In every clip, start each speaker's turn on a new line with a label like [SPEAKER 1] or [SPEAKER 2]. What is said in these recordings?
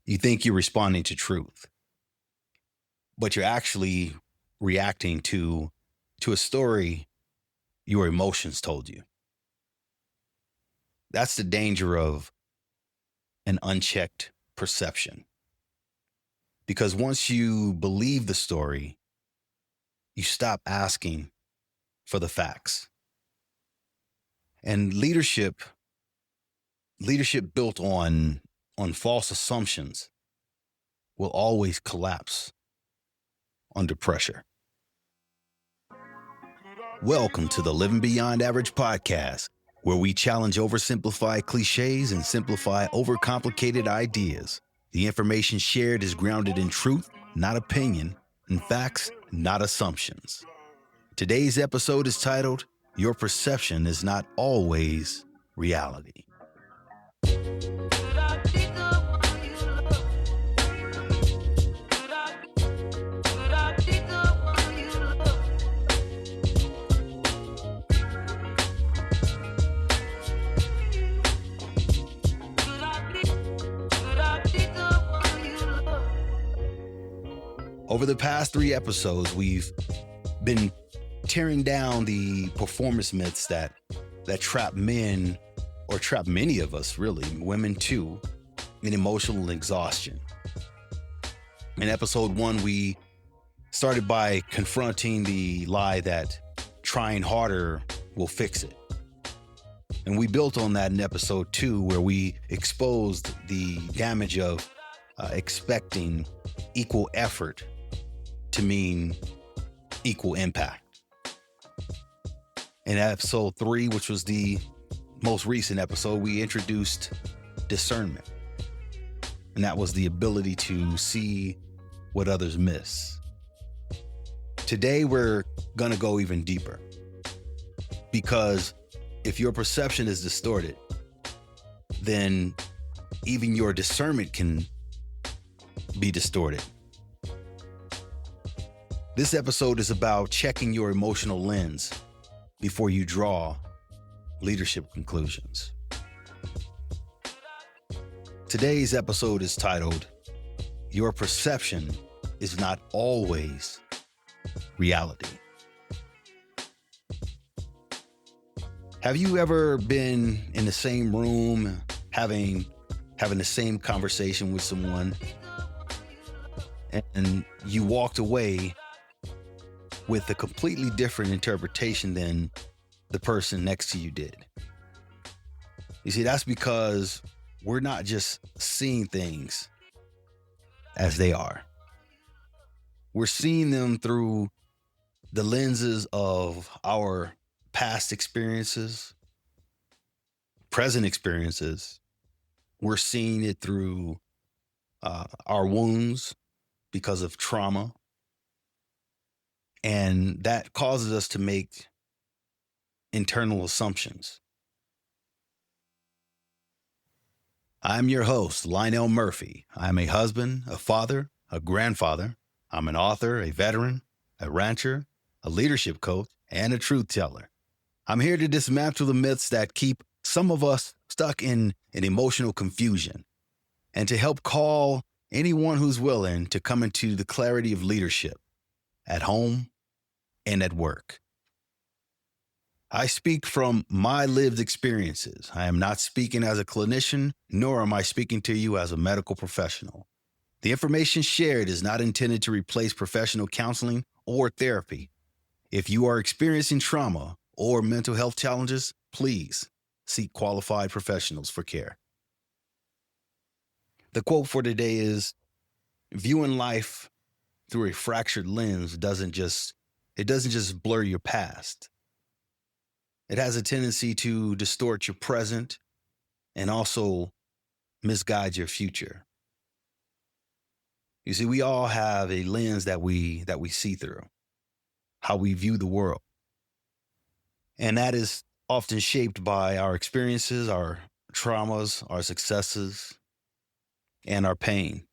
[SPEAKER 1] You think you're responding to truth, but you're actually reacting to a story your emotions told you. That's the danger of an unchecked perception. Because once you believe the story, you stop asking for the facts. And leadership built on false assumptions will always collapse under pressure. Welcome to the Living Beyond Average podcast, where we challenge oversimplified cliches and simplify overcomplicated ideas. The information shared is grounded in truth, not opinion, and facts, not assumptions. Today's episode is titled, Your Perception is Not Always Reality. Over the past 3 episodes, we've been tearing down the performance myths that trap men, or trap many of us, really, women too, in emotional exhaustion. In episode 1, we started by confronting the lie that trying harder will fix it. And we built on that in episode 2, where we exposed the damage of expecting equal effort to mean equal impact. In episode 3, which was the most recent episode, we introduced discernment. And that was the ability to see what others miss. Today, we're going to go even deeper. Because if your perception is distorted, then even your discernment can be distorted. This episode is about checking your emotional lens before you draw leadership conclusions. Today's episode is titled, Your Perception is Not Always Reality. Have you ever been in the same room having the same conversation with someone and you walked away with a completely different interpretation than the person next to you did? You see, that's because we're not just seeing things as they are. We're seeing them through the lenses of our past experiences, present experiences. We're seeing it through our wounds because of trauma. And that causes us to make internal assumptions. I'm your host, Lionel Murphy. I'm a husband, a father, a grandfather. I'm an author, a veteran, a rancher, a leadership coach, and a truth teller. I'm here to dismantle the myths that keep some of us stuck in an emotional confusion, and to help call anyone who's willing to come into the clarity of leadership at home and at work. I speak from my lived experiences. I am not speaking as a clinician, nor am I speaking to you as a medical professional. The information shared is not intended to replace professional counseling or therapy. If you are experiencing trauma or mental health challenges, please seek qualified professionals for care. The quote for today is, viewing life through a fractured lens doesn't just blur your past. It has a tendency to distort your present and also misguide your future. You see, we all have a lens that we see through, how we view the world. And that is often shaped by our experiences, our traumas, our successes, and our pain.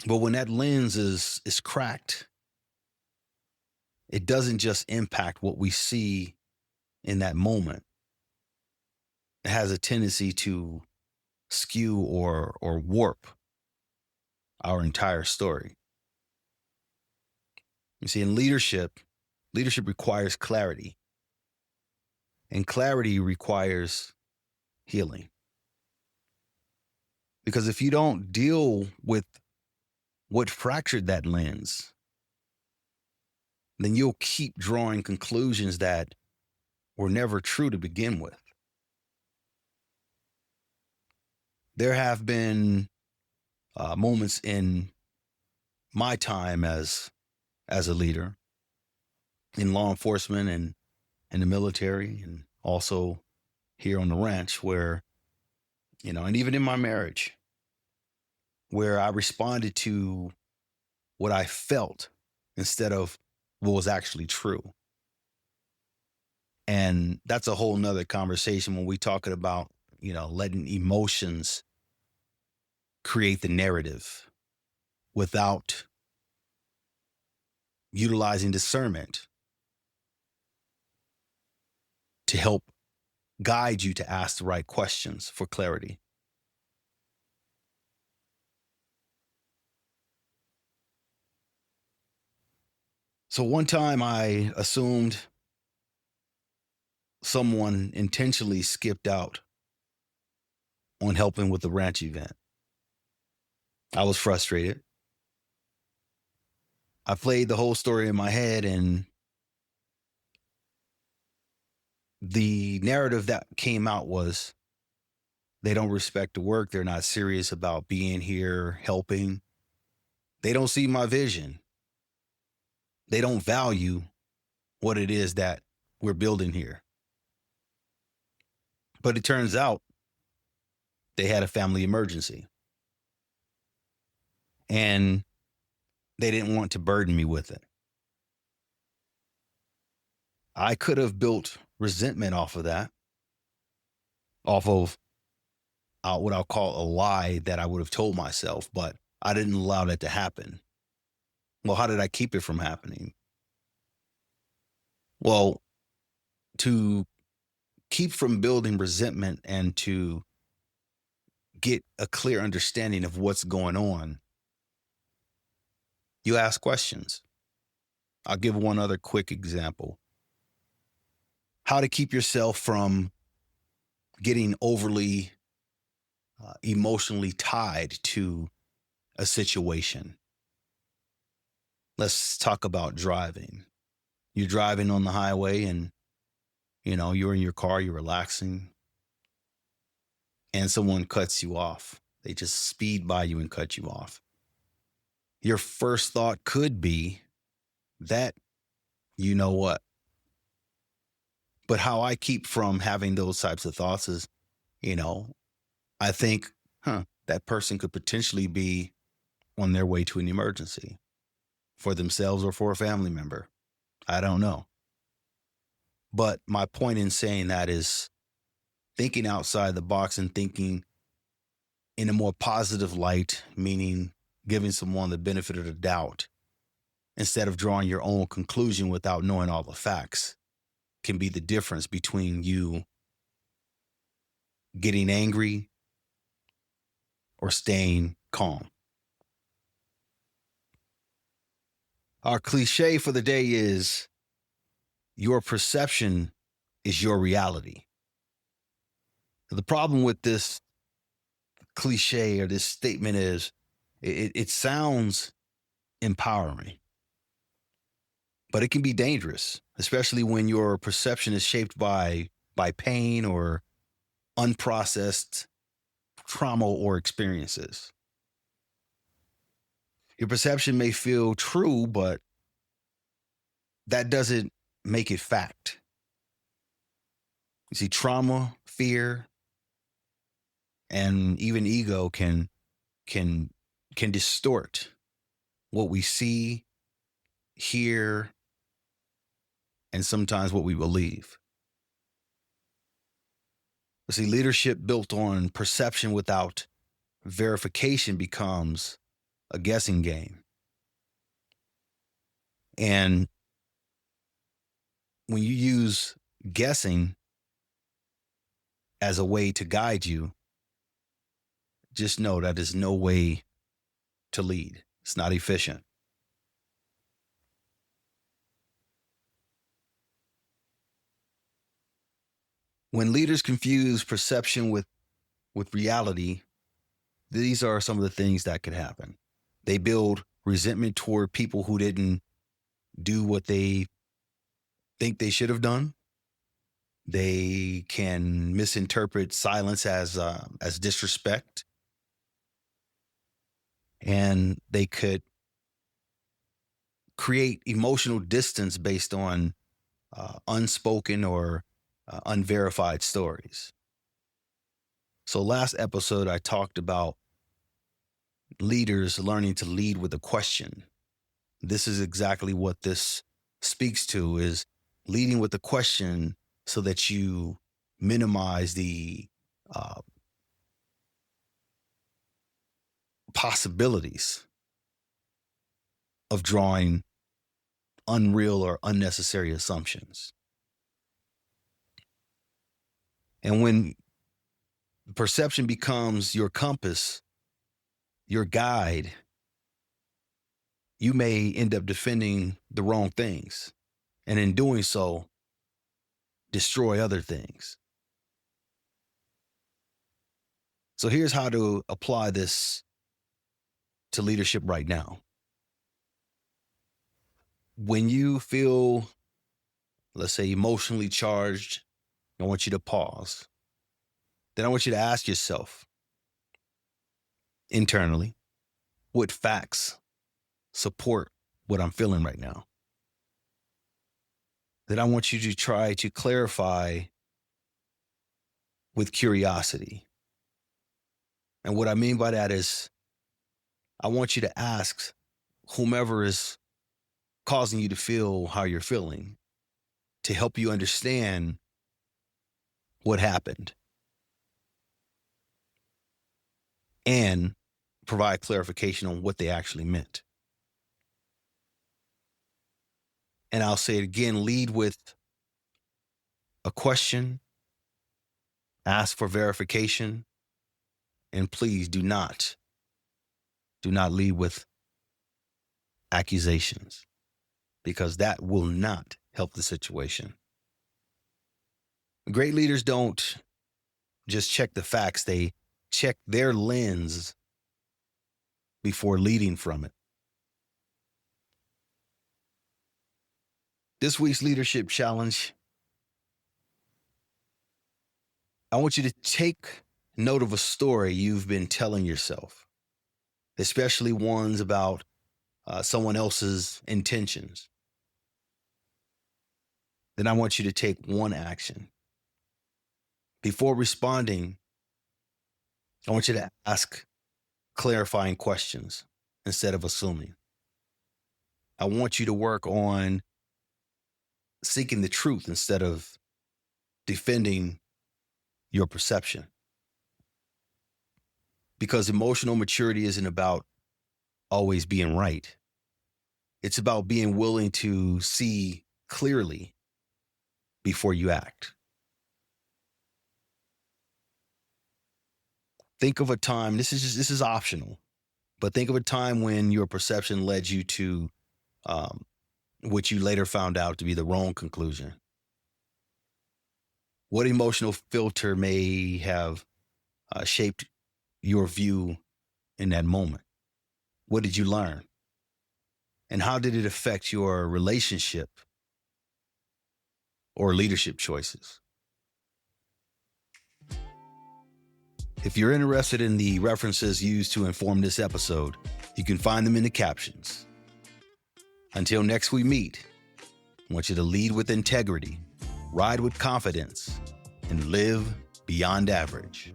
[SPEAKER 1] But when that lens is cracked, it doesn't just impact what we see in that moment. It has a tendency to skew or warp our entire story. You see, in leadership requires clarity, and clarity requires healing. Because if you don't deal with what fractured that lens, then you'll keep drawing conclusions that were never true to begin with. There have been moments in my time as a leader in law enforcement and in the military, and also here on the ranch, where, and even in my marriage, where I responded to what I felt instead of what was actually true. And that's a whole nother conversation when we talking about, letting emotions create the narrative without utilizing discernment to help guide you to ask the right questions for clarity. So one time I assumed someone intentionally skipped out on helping with the ranch event. I was frustrated. I played the whole story in my head, and the narrative that came out was they don't respect the work. They're not serious about being here, helping. They don't see my vision. They don't value what it is that we're building here. But it turns out they had a family emergency, and they didn't want to burden me with it. I could have built resentment off of that, off of what I'll call a lie that I would have told myself, but I didn't allow that to happen. Well, how did I keep it from happening? Well, to keep from building resentment and to get a clear understanding of what's going on, you ask questions. I'll give one other quick example. How to keep yourself from getting overly emotionally tied to a situation. Let's talk about driving. You're driving on the highway, and you're in your car, you're relaxing, and someone cuts you off. They just speed by you and cut you off. Your first thought could be that, you know what? But how I keep from having those types of thoughts is, I think, that person could potentially be on their way to an emergency for themselves or for a family member. I don't know. But my point in saying that is thinking outside the box and thinking in a more positive light, meaning giving someone the benefit of the doubt instead of drawing your own conclusion without knowing all the facts, can be the difference between you getting angry or staying calm. Our cliche for the day is your perception is your reality. The problem with this cliche or this statement is it sounds empowering, but it can be dangerous, especially when your perception is shaped by pain or unprocessed trauma or experiences. Your perception may feel true, but that doesn't make it fact. You see, trauma, fear, and even ego can distort what we see, hear, and sometimes what we believe. See, leadership built on perception without verification becomes a guessing game. And when you use guessing as a way to guide you, just know that is no way to lead. It's not efficient. When leaders confuse perception with reality, these are some of the things that could happen. They build resentment toward people who didn't do what they think they should have done. They can misinterpret silence as disrespect, and they could create emotional distance based on unspoken or unverified stories. So last episode, I talked about leaders learning to lead with a question. This is exactly what this speaks to, is leading with a question so that you minimize the possibilities of drawing unreal or unnecessary assumptions. And when perception becomes your compass, your guide, you may end up defending the wrong things, and in doing so, destroy other things. So here's how to apply this to leadership right now. When you feel, let's say, emotionally charged, I want you to pause. Then I want you to ask yourself internally, what facts support what I'm feeling right now? Then I want you to try to clarify with curiosity. And what I mean by that is, I want you to ask whomever is causing you to feel how you're feeling to help you understand what happened and provide clarification on what they actually meant. And I'll say it again, lead with a question, ask for verification, and please do not lead with accusations, because that will not help the situation. Great leaders don't just check the facts, they check their lens before leading from it. This week's leadership challenge, I want you to take note of a story you've been telling yourself, especially ones about someone else's intentions. Then I want you to take one action. Before responding, I want you to ask clarifying questions instead of assuming. I want you to work on seeking the truth instead of defending your perception. Because emotional maturity isn't about always being right. It's about being willing to see clearly before you act. Think of a time, this is optional, but think of a time when your perception led you to what you later found out to be the wrong conclusion. What emotional filter may have shaped your view in that moment? What did you learn? And how did it affect your relationship or leadership choices? If you're interested in the references used to inform this episode, you can find them in the captions. Until next we meet, I want you to lead with integrity, ride with confidence, and live beyond average.